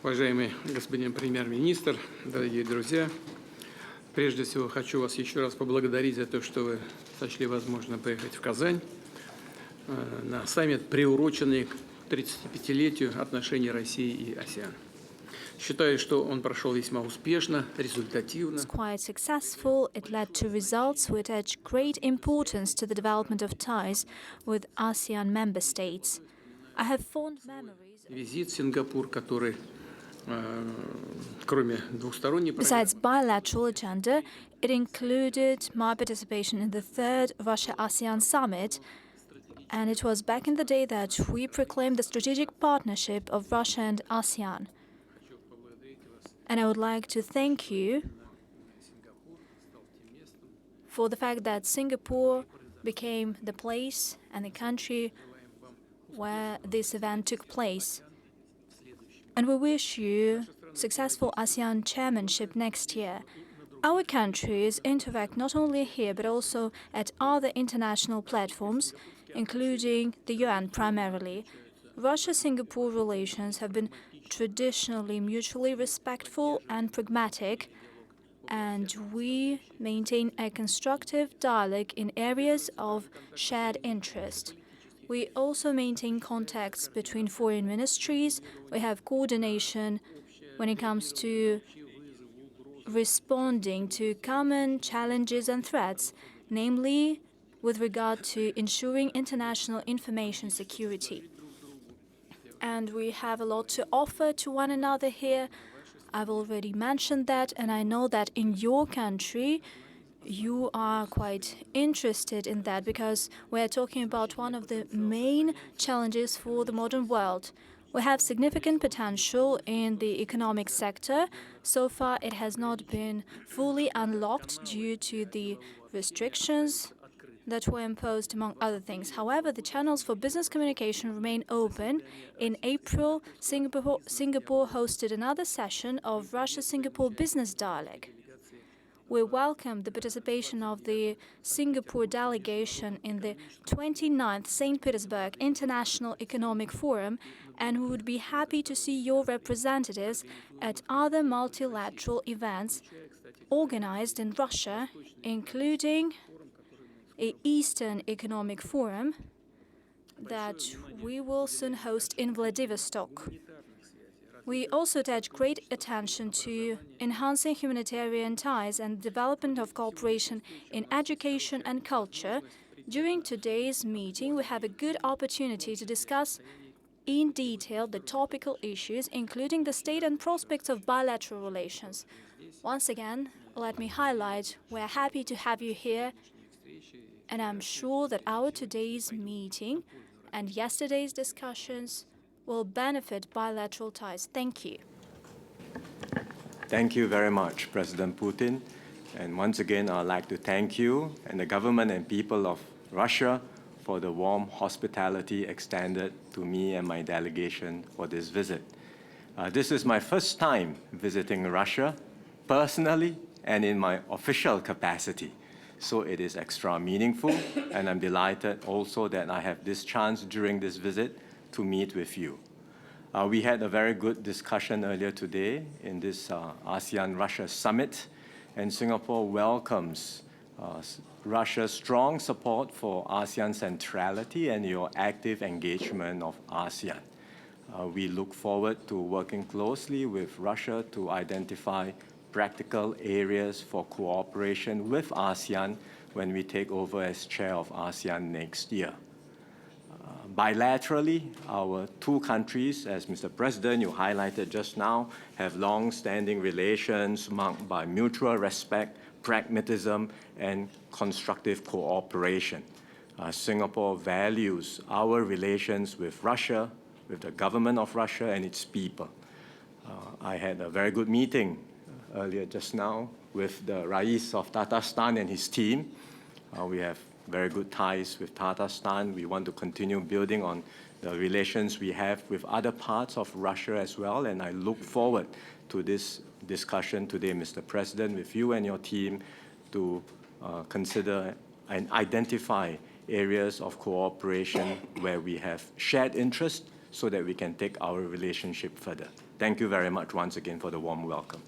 Уважаемый господин премьер-министр, дорогие друзья, прежде всего хочу вас еще раз поблагодарить за то, что вы сочли возможно поехать в Казань на саммит, приуроченный к 35-летию отношений России и ASEAN. Считаю, что он прошел весьма успешно, результативно. It's quite successful. It led to results which attach great importance to the development of ties with ASEAN member states. I have fond memories. Визит в Сингапур, который, кроме двухсторонней Besides bilateral agenda, it included my participation in the third Russia-ASEAN Summit, and it was back in the day that we proclaimed the strategic partnership of Russia and ASEAN. And I would like to thank you for the fact that Singapore became the place and the country where this event took place. And we wish you successful ASEAN chairmanship next year. Our countries interact not only here but also at other international platforms, including the UN primarily. Russia-Singapore relations have been traditionally mutually respectful and pragmatic, and we maintain a constructive dialogue in areas of shared interest. We also maintain contacts between foreign ministries. We have coordination when it comes to responding to common challenges and threats, namely with regard to ensuring international information security. And we have a lot to offer to one another here. I've already mentioned that, and I know that in your country, you are quite interested in that because we're talking about one of the main challenges for the modern world. We have significant potential in the economic sector. So far, it has not been fully unlocked due to the restrictions that were imposed, among other things. However, the channels for business communication remain open. In April, Singapore hosted another session of Russia-Singapore Business Dialogue. We welcome the participation of the Singapore delegation in the 29th St. Petersburg International Economic Forum, and we would be happy to see your representatives at other multilateral events organized in Russia, including an Eastern Economic Forum that we will soon host in Vladivostok. We also attach great attention to enhancing humanitarian ties and development of cooperation in education and culture. During today's meeting, we have a good opportunity to discuss in detail the topical issues, including the state and prospects of bilateral relations. Once again, let me highlight, we're happy to have you here, and I'm sure that our today's meeting and yesterday's discussions will benefit bilateral ties. Thank you. Thank you very much, President Putin. And once again, I'd like to thank you and the government and people of Russia for the warm hospitality extended to me and my delegation for this visit. This is my first time visiting Russia personally and in my official capacity. So it is extra meaningful, and I'm delighted also that I have this chance during this visit to meet with you. We had a very good discussion earlier today in this ASEAN-Russia Summit, and Singapore welcomes Russia's strong support for ASEAN centrality and your active engagement of ASEAN. We look forward to working closely with Russia to identify practical areas for cooperation with ASEAN when we take over as chair of ASEAN next year. Bilaterally, our two countries, as Mr. President, you highlighted just now, have long-standing relations marked by mutual respect, pragmatism, and constructive cooperation. Singapore values our relations with Russia, with the government of Russia and its people. I had a very good meeting earlier just now with the Rais of Tatarstan and his team. We have very good ties with Tatarstan. We want to continue building on the relations we have with other parts of Russia as well, and I look forward to this discussion today, Mr. President, with you and your team to consider and identify areas of cooperation where we have shared interest so that we can take our relationship further. Thank you very much once again for the warm welcome.